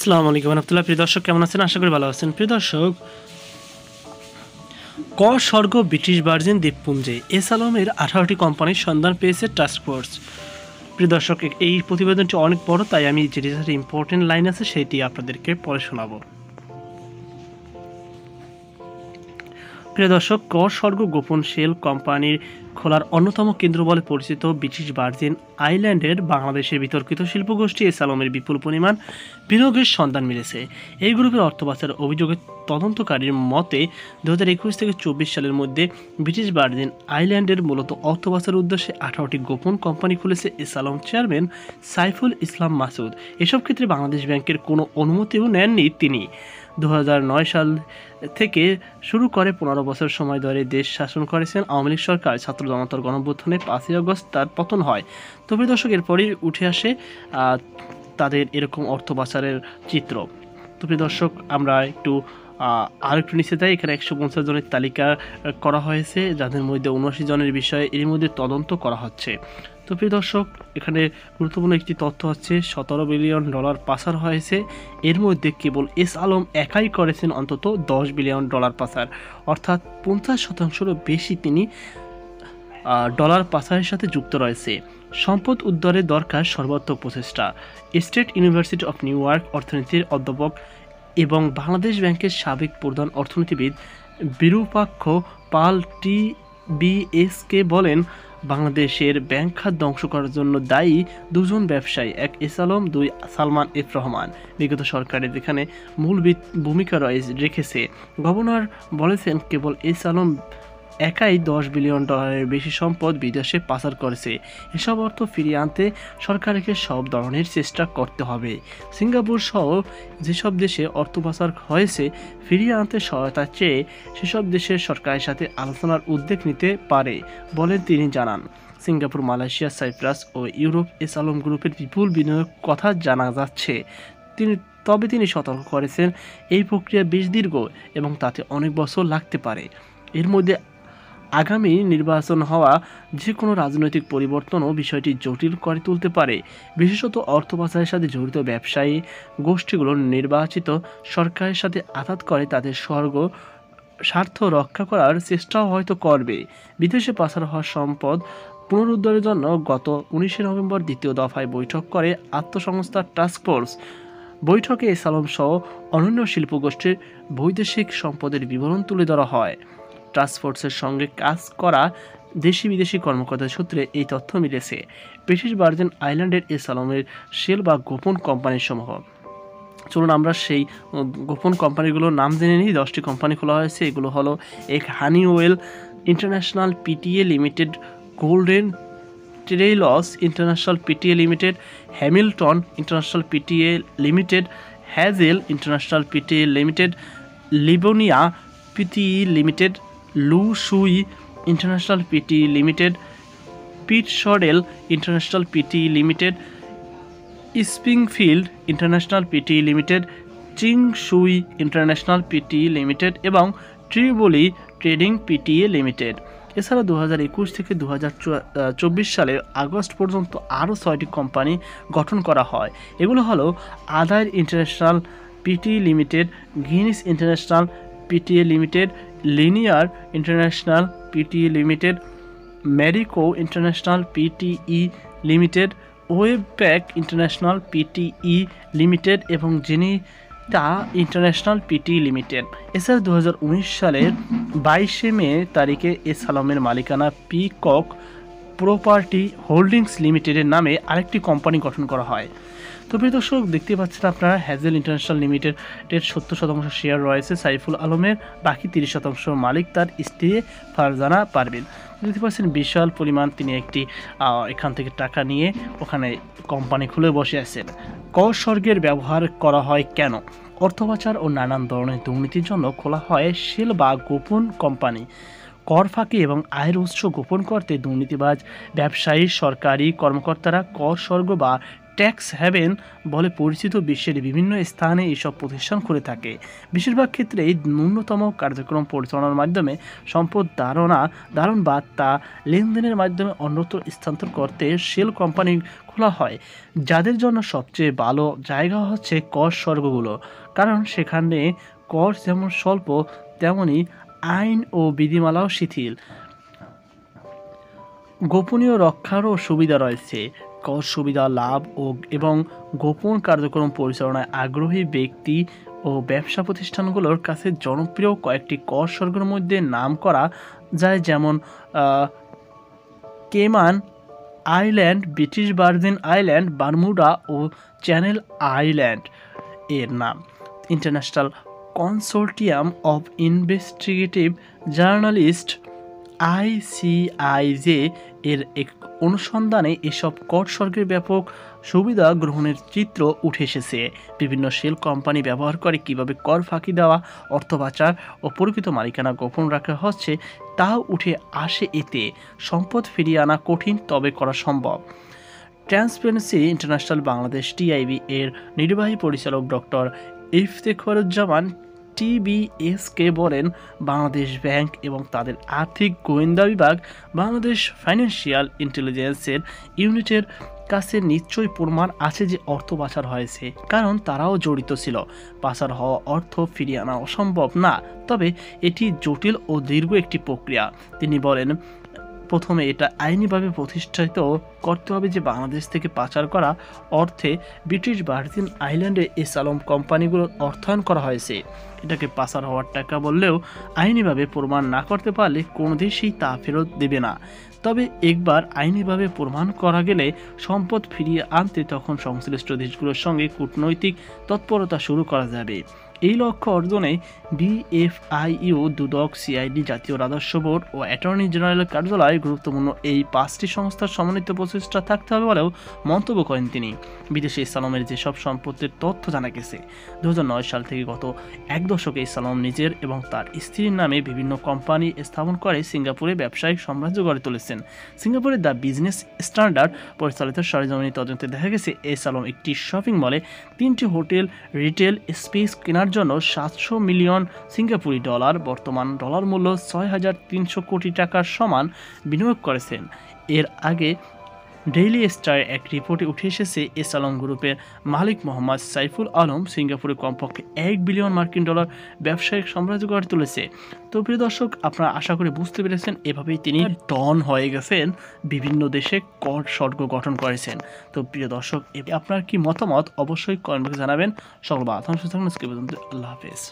আসসালামু আলাইকুম রহমতুল্লাহ। প্রিয় দর্শক, কেমন আছেন? আশা করি ভালো আছেন। প্রিয় দর্শক, ক স্বর্গ ব্রিটিশ ভার্জিন দ্বীপপুঞ্জে এস আলমের 18টি কোম্পানির সন্ধান পেয়েছে টাস্ক ফোর্স। প্রিয় দর্শক, এই প্রতিবেদনটি অনেক বড়, তাই আমি যেটি ইম্পর্টেন্ট লাইন আছে সেটি আপনাদেরকে পরে শোনাবো। প্রিয় দর্শক, ক স্বর্গ গোপন শেল কোম্পানির খোলার অন্যতম কেন্দ্র বলে পরিচিত ব্রিটিশ ভার্জিন আইল্যান্ডের বাংলাদেশের বিতর্কিত শিল্পগোষ্ঠী এস আলমের বিপুল পরিমাণ বিনিয়োগের সন্ধান মিলেছে। এই গ্রুপের অর্থ পাচার অভিযোগের তদন্তকারীর মতে 2021 থেকে 24 সালের মধ্যে ব্রিটিশ ভার্জিন আইল্যান্ডের মূলত অর্থ পাচারের উদ্দেশ্যে 18টি গোপন কোম্পানি খুলেছে এস আলম চেয়ারম্যান সাইফুল ইসলাম মাসুদ। এসব ক্ষেত্রে বাংলাদেশ ব্যাংকের কোনো অনুমতিও নেননি তিনি। 2009 সাল থেকে শুরু করে 15 বছর সময় ধরে দেশ শাসন করেছেন আওয়ামী লীগ সরকার। ছাত্র জনতার গণঅভ্যুত্থানে 5ই আগস্ট তার পতন হয়। তবে দর্শক, এরপরই উঠে আসে তাদের এরকম অর্থ পাচারের চিত্র। তবে দর্শক, আমরা একটু আরেকটু নিচে যাই। এখানে 150 জনের তালিকা করা হয়েছে, যাদের মধ্যে 79 জনের বিষয়ে এর মধ্যে তদন্ত করা হচ্ছে। তো প্রিয় দর্শক, এখানে গুরুত্বপূর্ণ একটি তথ্য হচ্ছে $17 বিলিয়ন পাচার হয়েছে। এর মধ্যে কেবল এস আলম একাই করেছেন অন্তত $10 বিলিয়ন পাচার, অর্থাৎ 50%-রও বেশি তিনি ডলার পাচারের সাথে যুক্ত রয়েছে। সম্পদ উদ্ধারে দরকার সর্বাত্মক প্রচেষ্টা। State university of new York অর্থনীতির অধ্যাপক এবং বাংলাদেশ ব্যাংকের সাবেক প্রধান অর্থনীতিবিদ বিরূপাক্ষ পাল টিবিএসকে বলেন, বাংলাদেশের ব্যাংক খাত ধ্বংস করার জন্য দায়ী দুজন ব্যবসায়ী, এক এস আলম, দুই সালমান এফ রহমান। বিগত সরকারের এখানে মূল ভূমিকা রেখেছে। গভর্নর বলেছেন, কেবল এস আলম একাই $10 বিলিয়ন বেশি সম্পদ বিদেশে পাচার করেছে। এসব অর্থ ফিরিয়ে আনতে সরকারকে সব ধরনের চেষ্টা করতে হবে। সিঙ্গাপুর সহ যেসব দেশে অর্থ পাচার হয়েছে ফিরিয়ে আনতে সহায়তা চেয়ে সেসব দেশের সরকারের সাথে আলোচনার উদ্যোগ নিতে পারে বলে তিনি জানান। সিঙ্গাপুর, মালয়েশিয়া, সাইপ্রাস ও ইউরোপ এস আলম গ্রুপের বিপুল বিনিয়োগের কথা জানা যাচ্ছে। তবে তিনি সতর্ক করেছেন, এই প্রক্রিয়া বেশ দীর্ঘ এবং তাতে অনেক বছর লাগতে পারে। এর মধ্যে আগামী নির্বাচন হওয়া যে কোনো রাজনৈতিক পরিবর্তনও বিষয়টি জটিল করে তুলতে পারে। বিশেষত অর্থ পাচারের সাথে জড়িত ব্যবসায়ী গোষ্ঠীগুলো নির্বাচিত সরকারের সাথে আঘাত করে তাদের স্বার্থ রক্ষা করার চেষ্টাও হয়তো করবে। বিদেশে পাচার হওয়া সম্পদ পুনরুদ্ধারের জন্য গত 19 নভেম্বর দ্বিতীয় দফায় বৈঠক করে আত্মসংস্থা টাস্ক ফোর্স। বৈঠকে এস আলম সহ অন্যান্য শিল্পগোষ্ঠীর বৈদেশিক সম্পদের বিবরণ তুলে ধরা হয়। টাস্ক ফোর্সের সঙ্গে কাজ করা দেশি বিদেশি কর্মকর্তার সূত্রে এই তথ্য মিলেছে। ব্রিটিশ ভার্জিন আইল্যান্ডের এস আলমের শেল বা গোপন কোম্পানির সমূহ। চলুন আমরা সেই গোপন কোম্পানিগুলোর নাম জেনে নিই। 10টি কোম্পানি খোলা হয়েছে। এগুলো হলো: এক Honeywell International PTE Limited, Golden Trails International PTE Limited, Hamilton International PTE Limited, Hazel International PTE Limited, লিবোনিয়া PTE Limited, Lu Sui International PT Limited, Pittsdale International PT Limited, Springfield International PT Limited, Ching Sui International PT limited এবং ট্রিবলি trading PTA limited. এছাড়া 2021 থেকে 2024 সালের August পর্যন্ত আরও 6টি company গঠন করা হয়। এগুলো হলো: other International PT Limited, Guinness International PTE Limited, Linear International PTE Limited, Marico International PTE Limited, Webpack International PTE Limited এবং জেনিটা ইন্টারন্যাশনাল পিটিই লিমিটেড। এছাড়া 2019 সালের 22 মে তারিখে এস আলমের মালিকানা পিকক প্রপার্টি হোল্ডিংস লিমিটেডের নামে আরেকটি কোম্পানি গঠন করা হয়। তো প্রিয় দর্শক, দেখতে পাচ্ছেন আপনারা হ্যাজেল ইন্টারন্যাশনাল লিমিটেডের 70% শেয়ার রয়েছে সাইফুল আলমের, বাকি 30% মালিক তার স্ত্রী ফারজানা পারভিন। দেখতে পাচ্ছেন বিশাল পরিমাণ তিনি একটি এখান থেকে টাকা নিয়ে ওখানে কোম্পানি খুলে বসে আছেন। ক স্বর্গের ব্যবহার করা হয় কেন? অর্থ পাচার ও নানান ধরনের দুর্নীতির জন্য খোলা হয় শেল বা গোপন কোম্পানি। কর ফাঁকি এবং আয়ের উৎস গোপন করতে দুর্নীতিবাজ ব্যবসায়ী, সরকারি কর্মকর্তারা কর স্বর্গ বা ট্যাক্স হ্যাভেন বলে পরিচিত বিশ্বের বিভিন্ন স্থানে এইসব প্রতিষ্ঠান করে থাকে। বেশিরভাগ ক্ষেত্রেই ন্যূনতম কার্যক্রম পরিচালনার মাধ্যমে সম্পদ ধারণ বা তা লেনদেনের মাধ্যমে অন্যত্র স্থানান্তর করতে শেল কোম্পানি খোলা হয়। যাদের জন্য সবচেয়ে ভালো জায়গা হচ্ছে কর স্বর্গগুলো, কারণ সেখানে কর যেমন স্বল্প তেমনি আইন ও বিধিমালাও শিথিল। গোপনীয় রক্ষারও সুবিধা রয়েছে। কর সুবিধা লাভ এবং গোপন কার্যক্রম পরিচালনায় আগ্রহী ব্যক্তি ও ব্যবসা প্রতিষ্ঠানগুলোর কাছে জনপ্রিয় কয়েকটি কর স্বর্গের মধ্যে নাম করা যায়, যেমন Cayman Island, British Virgin Island, Bermuda ও চ্যানেল আইল্যান্ড এর নাম। International Consortium of Investigative Journalist ICIJ এর এক অনুসন্ধানে এসব কর স্বর্গের ব্যাপক সুবিধা গ্রহণের চিত্র উঠে এসেছে। বিভিন্ন শেল কোম্পানি ব্যবহার করে কিভাবে কর ফাঁকি দেওয়া, অর্থ পাচার ও প্রকৃত মালিকানা গোপন রাখা হচ্ছে তাও উঠে আসে। এতে সম্পদ ফিরিয়ে আনা কঠিন, তবে করা সম্ভব। ট্রান্সপারেন্সি ইন্টারন্যাশনাল বাংলাদেশ TIB এর নির্বাহী পরিচালক ডক্টর ইফতেখারুজ্জামান TBSকে বলেন, বাংলাদেশ ব্যাংক এবং তাদের আর্থিক গোয়েন্দা বিভাগ বাংলাদেশ ফাইন্যান্সিয়াল ইন্টেলিজেন্সের ইউনিটের কাছে নিশ্চয়ই প্রমাণ আছে যে অর্থ পাচার হয়েছে, কারণ তারাও জড়িত ছিল। পাচার হওয়া অর্থ ফিরিয়ে আনা অসম্ভব না, তবে এটি জটিল ও দীর্ঘ একটি প্রক্রিয়া। তিনি বলেন, প্রথমে এটা আইনিভাবে প্রতিষ্ঠিত করতে হবে যে বাংলাদেশ থেকে পাচার করা অর্থে ব্রিটিশ ভার্জিন আইল্যান্ডে এসালম কোম্পানিগুলোর অর্থায়ন করা হয়েছে। এটাকে পাচার হওয়ার টাকা বললেও আইনিভাবে প্রমাণ না করতে পারলে কোনো দেশই তা ফেরত দেবে না। তবে একবার আইনিভাবে প্রমাণ করা গেলে সম্পদ ফিরিয়ে আনতে তখন সংশ্লিষ্ট দেশগুলোর সঙ্গে কূটনৈতিক তৎপরতা শুরু করা যাবে। এই লক্ষ্য অর্জনে BFIU, দুদক, CID, জাতীয় রাজস্ব বোর্ড ও অ্যাটর্নি জেনারেলের কার্যালয় গুরুত্বপূর্ণ এই 5টি সংস্থার সমন্বিত প্রচেষ্টা থাকতে হবে বলেও মন্তব্য করেন তিনি। বিদেশে ইসলামের যেসব সম্পত্তির তথ্য জানা গেছে, 2009 সাল থেকে গত এক দশকে ইসলাম নিজের এবং তার স্ত্রীর নামে বিভিন্ন কোম্পানি স্থাপন করে সিঙ্গাপুরে ব্যবসায়িক সাম্রাজ্য গড়ে তুলেছেন। সিঙ্গাপুরের দ্য বিজনেস স্ট্যান্ডার্ড পরিচালিত সরেজমিনী তদন্তে দেখা গেছে, ইসলাম একটি শপিং মলে 3টি হোটেল রিটেল স্পেস কেনার জন্য 700 মিলিয়ন সিঙ্গাপুরি ডলার, বর্তমান ডলার মূল্য 6,300 কোটি টাকার সমান বিনিয়োগ করেছেন। এর আগে ডেইলি স্টার এক রিপোর্টে উঠে এসেছে, এসালম গ্রুপের মালিক মোহাম্মদ সাইফুল আলম সিঙ্গাপুরে কমপক্ষে $1 বিলিয়ন ব্যবসায়িক সাম্রাজ্য গড়ে তুলেছে। তো প্রিয় দর্শক, আপনারা আশা করি বুঝতে পেরেছেন, এভাবেই তিনি ডন হয়ে গেছেন, বিভিন্ন দেশে কর স্বর্গ গঠন করেছেন। তো প্রিয় দর্শক, আপনার কি মতামত অবশ্যই কমেন্ট বক্সে জানাবেন। সকল আল্লাহ হাফেজ।